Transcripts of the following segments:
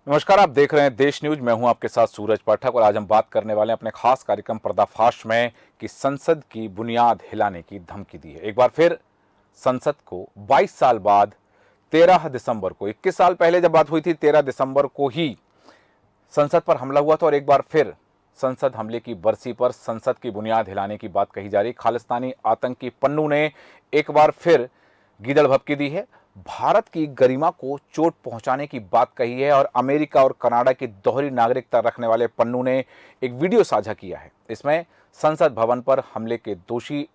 नमस्कार, आप देख रहे हैं देश न्यूज। मैं हूं आपके साथ सूरज पाठक और आज हम बात करने वाले हैं अपने खास कार्यक्रम पर्दाफाश में कि संसद की बुनियाद हिलाने की धमकी दी है। एक बार फिर संसद को 22 साल बाद 13 दिसंबर को, 21 साल पहले जब बात हुई थी 13 दिसंबर को ही संसद पर हमला हुआ था और एक बार फिर संसद हमले की बरसी पर संसद की बुनियाद हिलाने की बात कही जा रही। खालिस्तानी आतंकी पन्नू ने एक बार फिर गीदड़ भभकी दी है, भारत की गरिमा को चोट पहुंचाने की बात कही है और अमेरिका और कनाडा की दोहरी नागरिकता रखने वाले पन्नू ने एक वीडियो साझा किया है। इसमें संसद भवन पर हमले के दोषी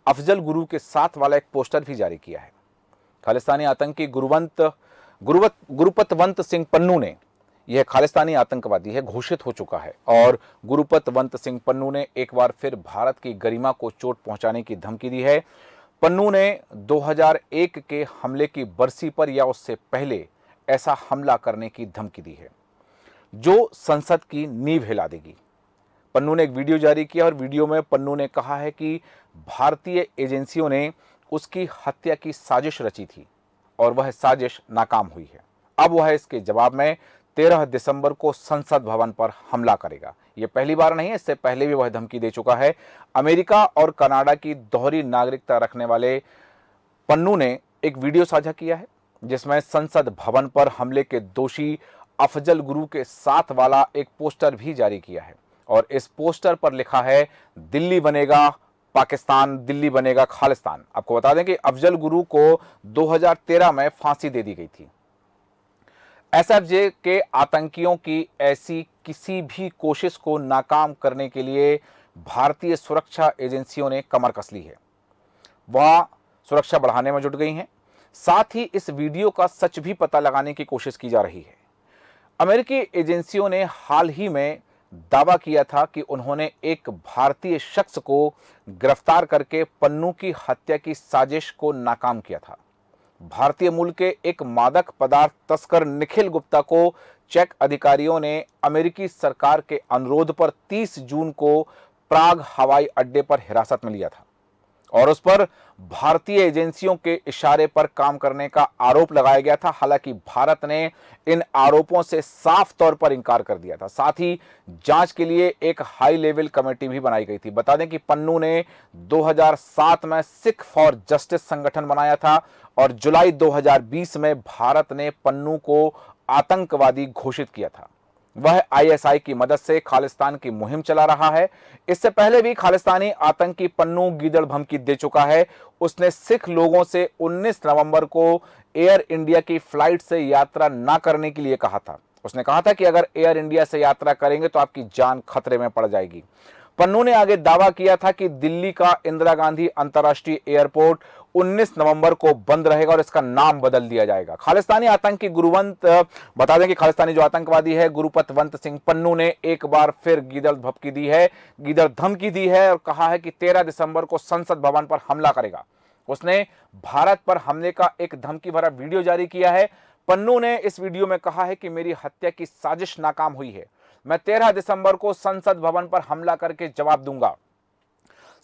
अफजल गुरु के साथ वाला एक पोस्टर भी जारी किया है। खालिस्तानी आतंकी गुरुपतवंत सिंह पन्नू ने, यह खालिस्तानी आतंकवादी है, घोषित हो चुका है और गुरुपतवंत सिंह पन्नू ने एक बार फिर भारत की गरिमा को चोट पहुंचाने की धमकी दी है। पन्नू ने 2001 के हमले की बरसी पर या उससे पहले ऐसा हमला करने की धमकी दी है जो संसद की नींव हिला देगी। पन्नू ने एक वीडियो जारी किया और वीडियो में पन्नू ने कहा है कि भारतीय एजेंसियों ने उसकी हत्या की साजिश रची थी और वह साजिश नाकाम हुई है। अब वह इसके जवाब में 13 दिसंबर को संसद भवन पर हमला करेगा। यह पहली बार नहीं है, इससे पहले भी वह धमकी दे चुका है। अमेरिका और कनाडा की दोहरी नागरिकता रखने वाले पन्नू ने एक वीडियो साझा किया है जिसमें संसद भवन पर हमले के दोषी अफजल गुरु के साथ वाला एक पोस्टर भी जारी किया है और इस पोस्टर पर लिखा है, दिल्ली बनेगा पाकिस्तान, दिल्ली बनेगा खालिस्तान। आपको बता दें कि अफजल गुरु को 2013 में फांसी दे दी गई थी। एसएफजे के आतंकियों की ऐसी किसी भी कोशिश को नाकाम करने के लिए भारतीय सुरक्षा एजेंसियों ने कमर कस ली है। वह सुरक्षा बढ़ाने में जुट गई हैं। साथ ही इस वीडियो का सच भी पता लगाने की कोशिश की जा रही है। अमेरिकी एजेंसियों ने हाल ही में दावा किया था कि उन्होंने एक भारतीय शख्स को गिरफ्तार करके पन्नू की हत्या की साजिश को नाकाम किया था। भारतीय मूल के एक मादक पदार्थ तस्कर निखिल गुप्ता को चेक अधिकारियों ने अमेरिकी सरकार के अनुरोध पर 30 जून को प्राग हवाई अड्डे पर हिरासत में लिया था और उस पर भारतीय एजेंसियों के इशारे पर काम करने का आरोप लगाया गया था। हालांकि भारत ने इन आरोपों से साफ तौर पर इंकार कर दिया था। साथ ही जांच के लिए एक हाई लेवल कमेटी भी बनाई गई थी। बता दें कि पन्नू ने 2007 में सिख फॉर जस्टिस संगठन बनाया था और जुलाई 2020 में भारत ने पन्नू को आतंकवादी घोषित किया था। वह आईएसआई की मदद से खालिस्तान की मुहिम चला रहा है। इससे पहले भी खालिस्तानी आतंकी पन्नू गीदड़ धमकी दे चुका है। उसने सिख लोगों से 19 नवंबर को एयर इंडिया की फ्लाइट से यात्रा ना करने के लिए कहा था। उसने कहा था कि अगर एयर इंडिया से यात्रा करेंगे तो आपकी जान खतरे में पड़ जाएगी। पन्नू ने आगे दावा किया था कि दिल्ली का इंदिरा गांधी अंतर्राष्ट्रीय एयरपोर्ट 19 नवंबर को बंद रहेगा और इसका नाम बदल दिया जाएगा। खालिस्तानी आतंकी बता दें कि खालिस्तानी जो आतंकवादी है गुरुपतवंत सिंह पन्नू ने एक बार फिर गीदड़ भभकी दी है, गीदड़ धमकी दी है और कहा है कि 13 दिसंबर को संसद भवन पर हमला करेगा। उसने भारत पर हमले का एक धमकी भरा वीडियो जारी किया है। पन्नू ने इस वीडियो में कहा है कि मेरी हत्या की साजिश नाकाम हुई है। मैं 13 दिसंबर को संसद भवन पर हमला करके जवाब दूंगा।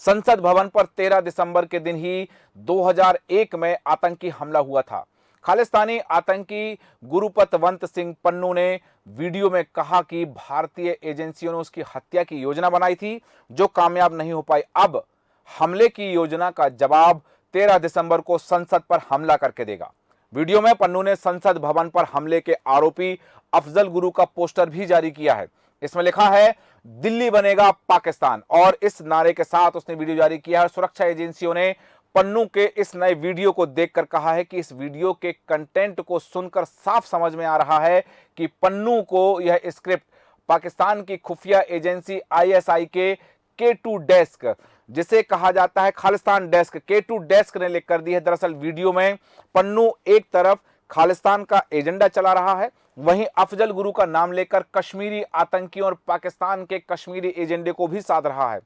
संसद भवन पर 13 दिसंबर के दिन ही 2001 में आतंकी हमला हुआ था। खालिस्तानी आतंकी गुरुपतवंत सिंह पन्नू ने वीडियो में कहा कि भारतीय एजेंसियों ने उसकी हत्या की योजना बनाई थी जो कामयाब नहीं हो पाई। अब हमले की योजना का जवाब 13 दिसंबर को संसद पर हमला करके देगा। वीडियो में पन्नू ने संसद भवन पर हमले के आरोपी अफजल गुरु का पोस्टर भी जारी किया है। इसमें लिखा है, दिल्ली बनेगा पाकिस्तान और इस नारे के साथ उसने वीडियो जारी किया है। सुरक्षा एजेंसियों ने पन्नू के इस नए वीडियो को देखकर कहा है कि इस वीडियो के कंटेंट को सुनकर साफ समझ में आ रहा है कि पन्नू को यह स्क्रिप्ट पाकिस्तान की खुफिया एजेंसी आईएसआई के K2 डेस्क, जिसे कहा जाता है खालिस्तान डेस्क, K2 डेस्क ने लिख कर दी है। दरअसल वीडियो में पन्नू एक तरफ खालिस्तान का एजेंडा चला रहा है, वहीं अफजल गुरु का नाम लेकर कश्मीरी आतंकियों और पाकिस्तान के कश्मीरी एजेंडे को भी साध रहा है।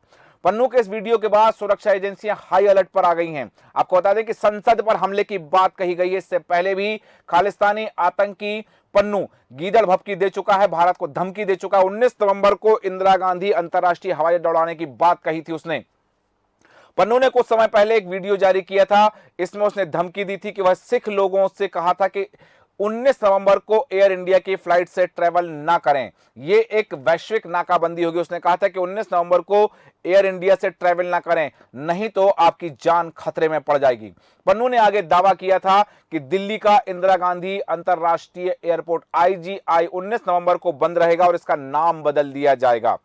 पन्नू के इस वीडियो के बाद सुरक्षा एजेंसियां हाई अलर्ट पर आ गई हैं। आपको बता दें कि संसद पर हमले की बात कही गई है। इससे पहले भी खालिस्तानी आतंकी पन्नू गीदड़ भभकी दे चुका है, भारत को धमकी दे चुका है। 19 नवंबर को इंदिरा गांधी अंतर्राष्ट्रीय हवाई अड्डा उड़ाने की बात कही थी उसने। पन्नू ने कुछ समय पहले एक वीडियो जारी किया था। इसमें उसने धमकी दी थी कि वह सिख लोगों से कहा था कि 19 नवंबर को एयर इंडिया की फ्लाइट से ट्रेवल ना करें। ये एक वैश्विक नाकाबंदी होगी। उसने कहा था कि 19 नवंबर को एयर इंडिया से ट्रेवल ना करें, नहीं तो आपकी जान खतरे में पड़ जाएगी। पन्नू ने आगे दावा किया था कि दिल्ली का इंदिरा गांधी अंतरराष्ट्रीय एयरपोर्ट IGI 19 नवंबर को बंद रहेगा और इसका नाम बदल दिया जाएगा।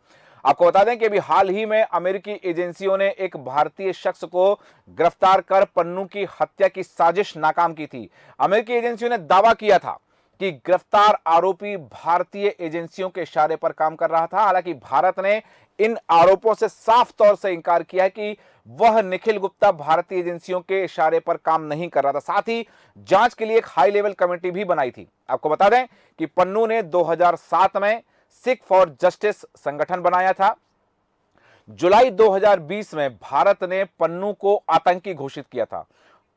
आपको बता दें कि अभी हाल ही में अमेरिकी एजेंसियों ने एक भारतीय शख्स को गिरफ्तार कर पन्नू की हत्या की साजिश नाकाम की थी। अमेरिकी एजेंसियों ने दावा किया था कि गिरफ्तार आरोपी भारतीय एजेंसियों के इशारे पर काम कर रहा था। हालांकि भारत ने इन आरोपों से साफ तौर से इंकार किया है कि वह निखिल गुप्ता भारतीय एजेंसियों के इशारे पर काम नहीं कर रहा था। साथ ही जांच के लिए एक हाई लेवल कमेटी भी बनाई थी। आपको बता दें कि पन्नू ने 2007 में सिख फॉर जस्टिस संगठन बनाया था। जुलाई 2020 में भारत ने पन्नू को आतंकी घोषित किया था।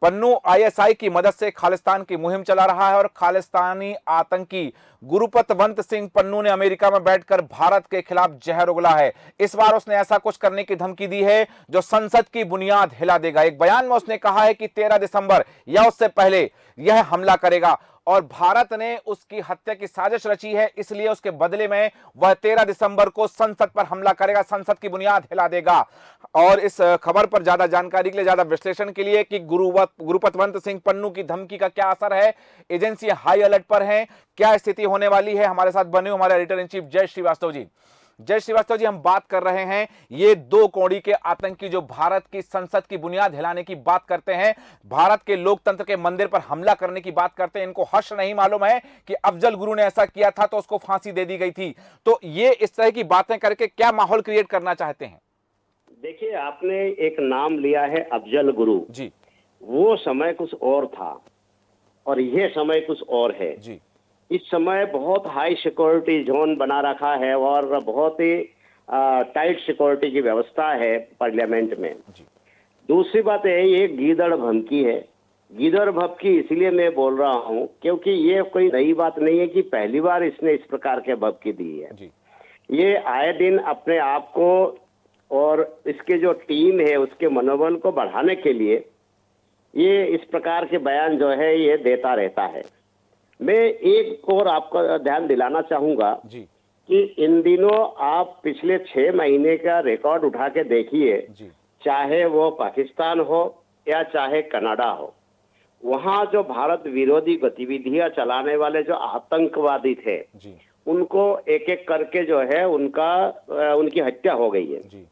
पन्नू ISI की मदद से खालिस्तान की मुहिम चला रहा है और खालिस्तानी आतंकी गुरुपतवंत सिंह पन्नू ने अमेरिका में बैठकर भारत के खिलाफ जहर उगला है। इस बार उसने ऐसा कुछ करने की धमकी दी है जो संसद की बुनियाद हिला देगा। एक बयान में उसने कहा है कि 13 दिसंबर या उससे पहले यह हमला करेगा और भारत ने उसकी हत्या की साजिश रची है, इसलिए उसके बदले में वह 13 दिसंबर को संसद पर हमला करेगा, संसद की बुनियाद हिला देगा। और इस खबर पर ज्यादा जानकारी के लिए, ज्यादा विश्लेषण के लिए कि गुरुपतवंत सिंह पन्नू की धमकी का क्या असर है, एजेंसी हाई अलर्ट पर है, क्या स्थिति होने वाली है, हमारे साथ बने हमारे एडिटर इन चीफ जय श्रीवास्तव जी। जय श्रीवास्तव जी, हम बात कर रहे हैं ये दो कौड़ी के आतंकी जो भारत की संसद की बुनियाद हिलाने की बात करते हैं, भारत के लोकतंत्र के मंदिर पर हमला करने की बात करते हैं। इनको हर्ष नहीं मालूम है कि अफजल गुरु ने ऐसा किया था तो उसको फांसी दे दी गई थी। तो ये इस तरह की बातें करके क्या माहौल क्रिएट करना चाहते हैं? देखिए, आपने एक नाम लिया है अफजल गुरु जी। वो समय कुछ और था और ये समय कुछ और है जी। इस समय बहुत हाई सिक्योरिटी जोन बना रखा है और बहुत ही टाइट सिक्योरिटी की व्यवस्था है पार्लियामेंट में। जी। दूसरी बात है, ये गीदड़ भमकी है। गीदड़ भमकी इसलिए मैं बोल रहा हूँ क्योंकि ये कोई नई बात नहीं है कि पहली बार इसने इस प्रकार के भमकी दी है। जी। ये आए दिन अपने आप को और इसके जो टीम है उसके मनोबल को बढ़ाने के लिए ये इस प्रकार के बयान जो है ये देता रहता है। मैं एक और आपका ध्यान दिलाना चाहूंगा जी। कि इन दिनों आप पिछले 6 महीने का रिकॉर्ड उठा के देखिए, चाहे वो पाकिस्तान हो या चाहे कनाडा हो, वहां जो भारत विरोधी गतिविधियां चलाने वाले जो आतंकवादी थे जी। उनको एक एक करके जो है उनकी हत्या हो गई है। जी।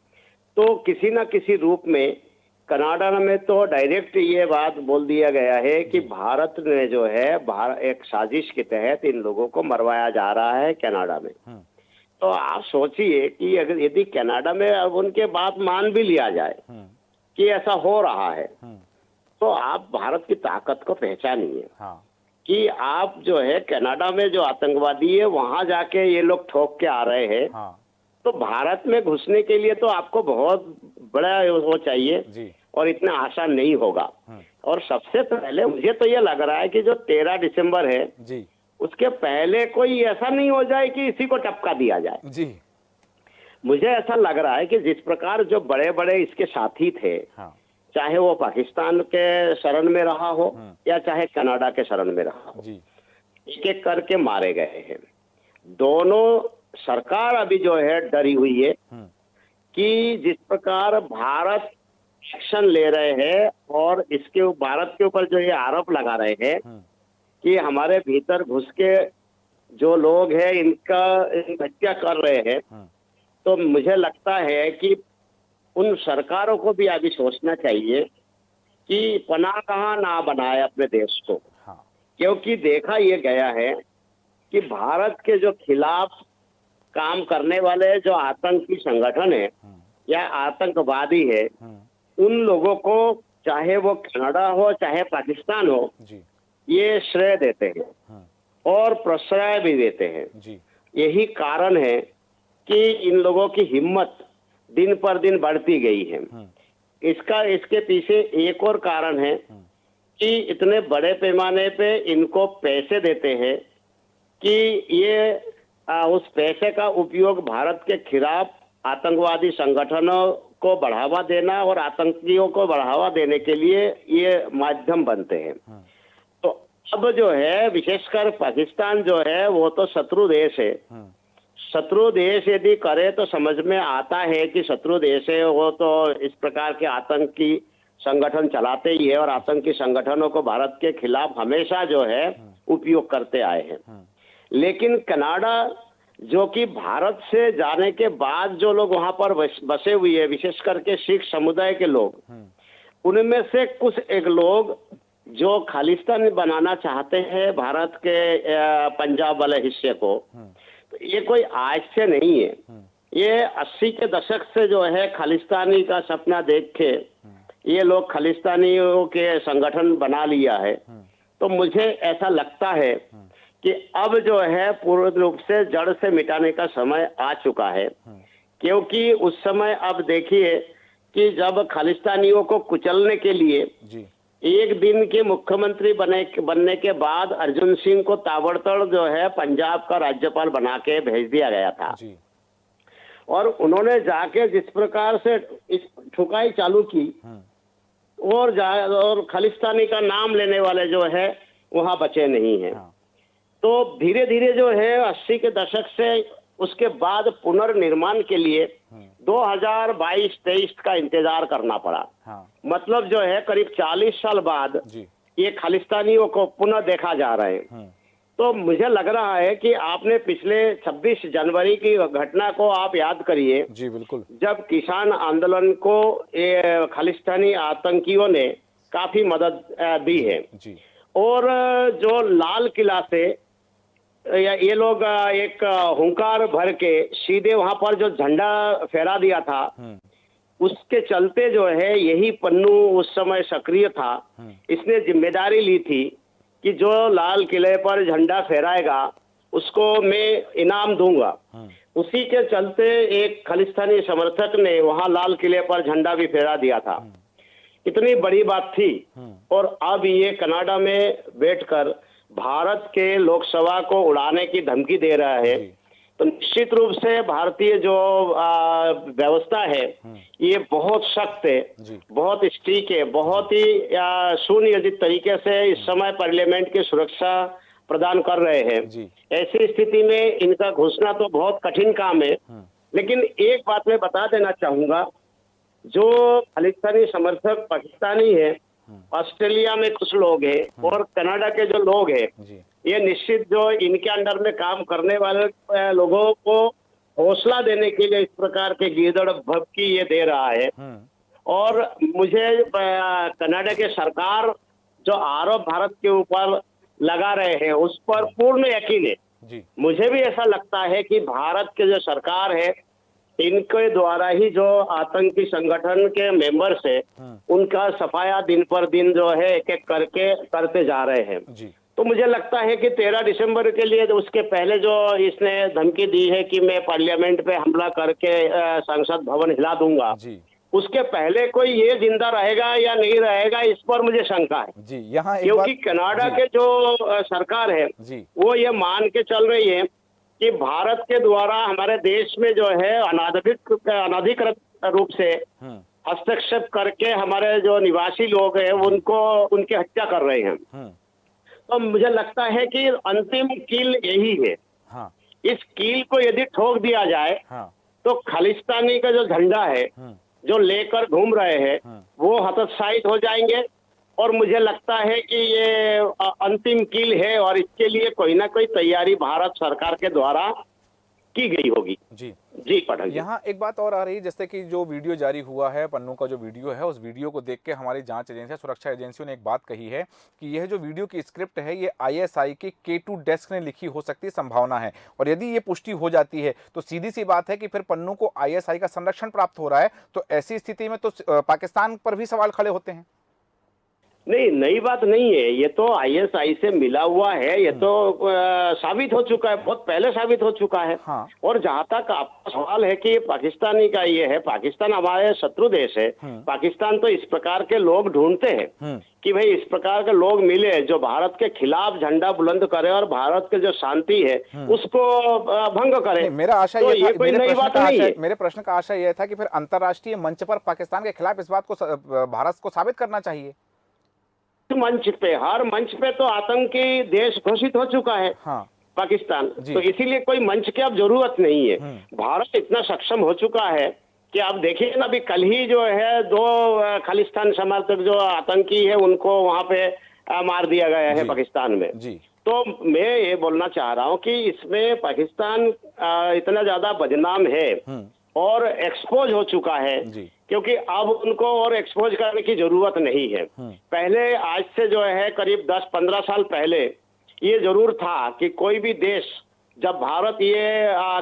तो किसी ना किसी रूप में कनाडा में तो डायरेक्ट ये बात बोल दिया गया है कि भारत ने जो है एक साजिश के तहत इन लोगों को मरवाया जा रहा है कनाडा में। तो आप सोचिए कि अगर यदि कनाडा में अब उनके बात मान भी लिया जाए कि ऐसा हो रहा है, तो आप भारत की ताकत को पहचानिए। हाँ। कि आप जो है कनाडा में जो आतंकवादी है वहां जाके ये लोग ठोक के आ रहे हैं। हाँ। तो भारत में घुसने के लिए तो आपको बहुत बड़ा वो चाहिए जी। और इतना आसान नहीं होगा। और सबसे पहले मुझे तो ये लग रहा है कि जो 13 दिसंबर है जी। उसके पहले कोई ऐसा नहीं हो जाए कि इसी को टपका दिया जाए। जी। मुझे ऐसा लग रहा है कि जिस प्रकार जो बड़े बड़े इसके साथी थे, हाँ। चाहे वो पाकिस्तान के शरण में रहा हो या चाहे कनाडा के शरण में रहा हो, एक एक करके मारे गए हैं। दोनों सरकार अभी जो है डरी हुई है कि जिस प्रकार भारत एक्शन ले रहे हैं और इसके भारत के ऊपर जो ये आरोप लगा रहे हैं कि हमारे भीतर घुस के जो लोग हैं इनका हत्या कर रहे हैं, तो मुझे लगता है कि उन सरकारों को भी अभी सोचना चाहिए कि पनाह ना बनाए अपने देश को। हाँ। क्योंकि देखा ये गया है कि भारत के जो खिलाफ काम करने वाले जो आतंकी संगठन है या आतंकवादी है, उन लोगों को चाहे वो कनाडा हो चाहे पाकिस्तान हो जी। ये श्रेय देते हैं और प्रश्रय भी देते हैं जी। यही कारण है कि इन लोगों की हिम्मत दिन पर दिन बढ़ती गई है। इसके पीछे एक और कारण है कि इतने बड़े पैमाने पे इनको पैसे देते हैं कि ये उस पैसे का उपयोग भारत के खिलाफ आतंकवादी संगठनों को बढ़ावा देना और आतंकियों को बढ़ावा देने के लिए ये माध्यम बनते हैं। तो अब जो है विशेषकर पाकिस्तान जो है वो तो शत्रु देश है। शत्रु देश यदि करे तो समझ में आता है कि शत्रु देश है, वो तो इस प्रकार के आतंकी संगठन चलाते ही है और आतंकी संगठनों को भारत के खिलाफ हमेशा जो है उपयोग करते आए हैं। लेकिन कनाडा जो कि भारत से जाने के बाद जो लोग वहां पर बसे हुए हैं, विशेष करके सिख समुदाय के लोग, उनमें से कुछ एक लोग जो खालिस्तान बनाना चाहते हैं भारत के पंजाब वाले हिस्से को, तो ये कोई आज से नहीं है। ये 80 के दशक से जो है खालिस्तानी का सपना देख के ये लोग खालिस्तानियों के संगठन बना लिया है। तो मुझे ऐसा लगता है कि अब जो है पूर्ण रूप से जड़ से मिटाने का समय आ चुका है, क्योंकि उस समय अब देखिए कि जब खालिस्तानियों को कुचलने के लिए एक दिन के मुख्यमंत्री बनने के बाद अर्जुन सिंह को ताबड़तोड़ जो है पंजाब का राज्यपाल बना के भेज दिया गया था और उन्होंने जाके जिस प्रकार से इस ठुकाई चालू की और खालिस्तानी का नाम लेने वाले जो है वहां बचे नहीं हैं। तो धीरे धीरे जो है 80 के दशक से उसके बाद पुनर्निर्माण के लिए 2022-23 का इंतजार करना पड़ा। मतलब जो है करीब 40 साल बाद ये खालिस्तानियों को पुनः देखा जा रहा है। तो मुझे लग रहा है कि आपने पिछले 26 जनवरी की घटना को आप याद करिए। जी बिल्कुल। जब किसान आंदोलन को ये खालिस्तानी आतंकियों ने काफी मदद दी है और जो लाल किला से ये लोग एक हुंकार भर के सीधे वहां पर जो झंडा फहरा दिया था, उसके चलते जो है यही पन्नू उस समय सक्रिय था। इसने जिम्मेदारी ली थी कि जो लाल किले पर झंडा फहराएगा उसको मैं इनाम दूंगा। उसी के चलते एक खालिस्तानी समर्थक ने वहां लाल किले पर झंडा भी फहरा दिया था। इतनी बड़ी बात थी और अब ये कनाडा में बैठकर भारत के लोकसभा को उड़ाने की धमकी दे रहा है। तो निश्चित रूप से भारतीय जो व्यवस्था है ये बहुत सख्त है, बहुत स्ट्रिक्ट है, बहुत ही सुनियोजित तरीके से इस समय पार्लियामेंट की सुरक्षा प्रदान कर रहे हैं। ऐसी स्थिति में इनका घुसना तो बहुत कठिन काम है। लेकिन एक बात मैं बता देना चाहूंगा, जो खालिस्तानी समर्थक पाकिस्तानी है, ऑस्ट्रेलिया में कुछ लोग हैं और कनाडा के जो लोग हैं, ये निश्चित जो इनके अंडर में काम करने वाले लोगों को हौसला देने के लिए इस प्रकार के गीदड़ भभकी ये दे रहा है। और मुझे कनाडा के सरकार जो आरोप भारत के ऊपर लगा रहे हैं उस पर पूर्ण यकीन है। मुझे भी ऐसा लगता है कि भारत के जो सरकार है इनके द्वारा ही जो आतंकी संगठन के मेंबर्स है उनका सफाया दिन पर दिन जो है एक एक करके करते जा रहे हैं। तो मुझे लगता है कि 13 दिसंबर के लिए उसके पहले जो इसने धमकी दी है कि मैं पार्लियामेंट पे हमला करके संसद भवन हिला दूंगा, उसके पहले कोई ये जिंदा रहेगा या नहीं रहेगा इस पर मुझे शंका है। यहाँ क्योंकि कनाडा के जो सरकार है वो ये मान के चल रही है कि भारत के द्वारा हमारे देश में जो है अनाधिकृत रूप से हस्तक्षेप करके हमारे जो निवासी लोग हैं उनको उनकी हत्या कर रहे हैं। तो मुझे लगता है कि अंतिम कील यही है। इस कील को यदि ठोक दिया जाए तो खालिस्तानी का जो झंडा है जो लेकर घूम रहे हैं वो हतोत्साहित हो जाएंगे और मुझे लगता है कि ये अंतिम कील है और इसके लिए कोई ना कोई तैयारी भारत सरकार के द्वारा की गई होगी। जी पठान। यहाँ एक बात और आ रही है, जैसे कि जो वीडियो जारी हुआ है, पन्नू का जो वीडियो है, उस वीडियो को देख के हमारी जांच एजेंसी, सुरक्षा एजेंसियों ने एक बात कही है कि यह जो वीडियो की स्क्रिप्ट है ये ISI के K2 डेस्क ने लिखी हो सकती संभावना है और यदि ये पुष्टि हो जाती है तो सीधी सी बात है कि फिर पन्नू को ISI का संरक्षण प्राप्त हो रहा है। तो ऐसी स्थिति में तो पाकिस्तान पर भी सवाल खड़े होते हैं। नहीं, नई बात नहीं है, ये तो ISI से मिला हुआ है, ये तो साबित हो चुका है, बहुत पहले साबित हो चुका है। और जहां तक आपका सवाल है कि पाकिस्तानी का ये है, पाकिस्तान हमारे शत्रु देश है। पाकिस्तान तो इस प्रकार के लोग ढूंढते हैं कि भाई इस प्रकार के लोग मिले जो भारत के खिलाफ झंडा बुलंद करे और भारत के जो शांति है उसको भंग करे। मेरा आशा तो ये ये कोई नई बात नहीं है। मेरे प्रश्न का आशय यह था कि फिर अंतर्राष्ट्रीय मंच पर पाकिस्तान के खिलाफ इस बात को भारत को साबित करना चाहिए। मंच पे, हर मंच पे तो आतंकी देश घोषित हो चुका है हाँ पाकिस्तान। जी। तो इसीलिए कोई मंच की अब जरूरत नहीं है। भारत इतना सक्षम हो चुका है कि आप देखिए ना, अभी कल ही जो है 2 खालिस्तान समर्थक जो आतंकी है उनको वहां पे मार दिया गया है जी पाकिस्तान में। जी तो मैं ये बोलना चाह रहा हूं कि इसमें पाकिस्तान इतना ज्यादा बदनाम है और एक्सपोज हो चुका है जी क्योंकि अब उनको और एक्सपोज करने की जरूरत नहीं है। पहले, आज से जो है करीब 10-15 साल पहले ये जरूर था कि कोई भी देश, जब भारत ये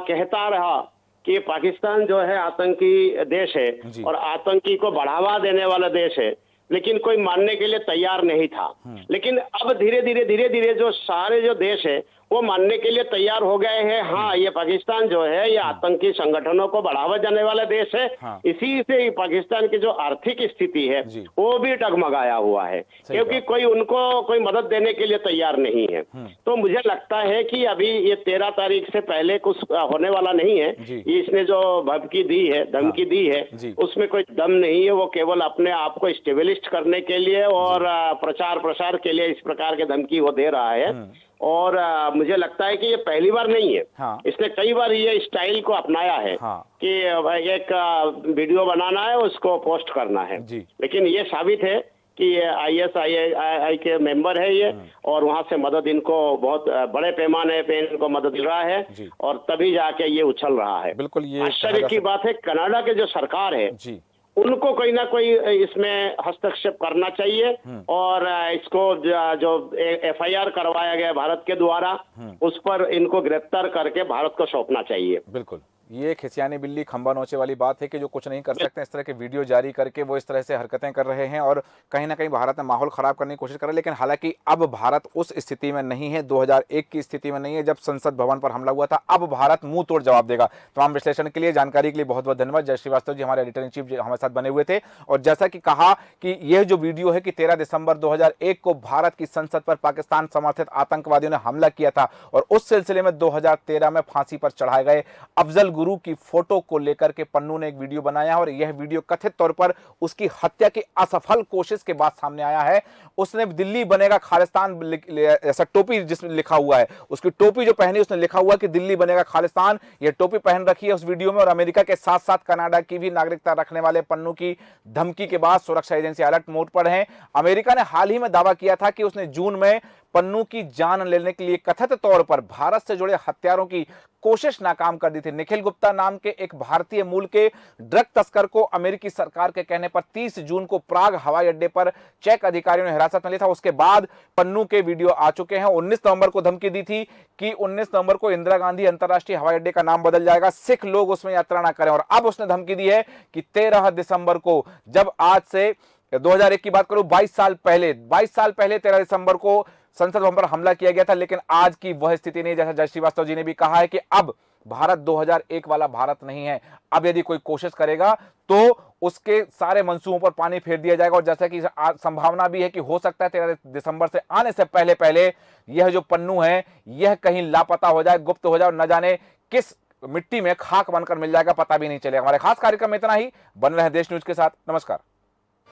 कहता रहा कि पाकिस्तान जो है आतंकी देश है जी। और आतंकी को बढ़ावा देने वाला देश है, लेकिन कोई मानने के लिए तैयार नहीं था। लेकिन अब धीरे धीरे जो सारे जो देश है वो मानने के लिए तैयार हो गए हैं। हाँ, ये पाकिस्तान जो है ये आतंकी संगठनों को बढ़ावा देने वाला देश है। हाँ। इसी से ही पाकिस्तान की जो आर्थिक स्थिति है जी। वो भी डगमगाया हुआ है, क्योंकि कोई उनको कोई मदद देने के लिए तैयार नहीं है। तो मुझे लगता है कि अभी ये 13 तारीख से पहले कुछ होने वाला नहीं है। जी। इसने जो धमकी दी है जी। उसमें कोई दम नहीं है। वो केवल अपने आप को स्टेबलिश करने के लिए और प्रचार प्रसार के लिए इस प्रकार की धमकी वो दे रहा है। और मुझे लगता है कि ये पहली बार नहीं है। हाँ। इसने कई बार ये स्टाइल को अपनाया है। हाँ। कि एक वीडियो बनाना है, उसको पोस्ट करना है। जी। लेकिन ये साबित है कि ये ISIS के मेंबर है ये, और वहां से मदद इनको बहुत बड़े पैमाने पे इनको मदद मिल रहा है जी। और तभी जाके ये उछल रहा है। बिल्कुल, ये आश्चर्य की बात है, कनाडा के जो सरकार है जी उनको कोई ना कोई इसमें हस्तक्षेप करना चाहिए और इसको जो FIR करवाया गया भारत के द्वारा उस पर इनको गिरफ्तार करके भारत को सौंपना चाहिए। बिल्कुल, ये खिसियानी बिल्ली खंबा नोचे वाली बात है कि जो कुछ नहीं कर सकते, इस तरह के वीडियो जारी करके वो इस तरह से हरकतें कर रहे हैं और कहीं ना कहीं भारत में माहौल खराब करने की कोशिश कर रहे हैं। लेकिन हालांकि अब भारत उस स्थिति में नहीं है, 2001 की स्थिति में नहीं है जब संसद भवन पर हमला हुआ था। अब भारत मुंह तोड़ जवाब देगा। तमाम विश्लेषण के लिए, जानकारी के लिए बहुत बहुत धन्यवाद। जय श्रीवास्तव जी हमारे एडिटर इन चीफ हमारे साथ बने हुए थे। और जैसा कि कहा कि यह जो वीडियो है कि 13 दिसंबर 2001 को भारत की संसद पर पाकिस्तान समर्थित आतंकवादियों ने हमला किया था और उस सिलसिले में 2013 में फांसी पर चढ़ाए गए अफजल गुरु की फोटो को लेकर के पन्नू ने एक वीडियो बनाया और यह वीडियो कथित तौर पर उसकी हत्या की असफल कोशिश के बाद सामने आया है। उसने दिल्ली बनेगा खालिस्तान ऐसा टोपी जिसमें लिखा हुआ है, उसकी टोपी जो पहनी उसने लिखा हुआ कि दिल्ली बनेगा खालिस्तान, यह टोपी पहन रखी है उस वीडियो में। और अमेरिका के साथ साथ कनाडा की भी नागरिकता रखने वाले पन्नू की धमकी के बाद सुरक्षा एजेंसी अलर्ट मोड पर है। अमेरिका ने हाल ही में दावा किया था कि उसने जून में पन्नू की जान लेने के लिए कथित तौर पर भारत से जुड़े हत्यारों की कोशिश नाकाम कर दी थी। निखिल गुप्ता नाम के एक भारतीय मूल के ड्रग तस्कर को अमेरिकी सरकार के कहने पर 30 जून को प्राग हवाई अड्डे पर चेक अधिकारियों ने हिरासत में लिया था। उसके बाद पन्नू के वीडियो आ चुके हैं। 19 नवंबर को धमकी दी थी कि 19 नवंबर को इंदिरा गांधी अंतर्राष्ट्रीय हवाई अड्डे का नाम बदल जाएगा, सिख लोग उसमें यात्रा ना करें। और अब उसने धमकी दी है कि 13 दिसंबर को, जब आज से 2001 की बात करूं, 22 साल पहले 13 दिसंबर को संसद भवन पर हमला किया गया था, लेकिन आज की वह स्थिति नहीं। जैसा जय श्रीवास्तव जी ने भी कहा है कि अब भारत 2001 वाला भारत नहीं है। अब यदि कोई कोशिश करेगा तो उसके सारे मंसूबों पर पानी फेर दिया जाएगा। और जैसा कि संभावना भी है कि हो सकता है 13 दिसंबर से आने से पहले पहले यह जो पन्नू है यह कहीं लापता हो जाए, गुप्त हो जाए और न जाने किस मिट्टी में खाक बनकर मिल जाएगा, पता भी नहीं चलेगा। हमारे खास कार्यक्रम में इतना ही। बन रहे देश न्यूज के साथ। नमस्कार।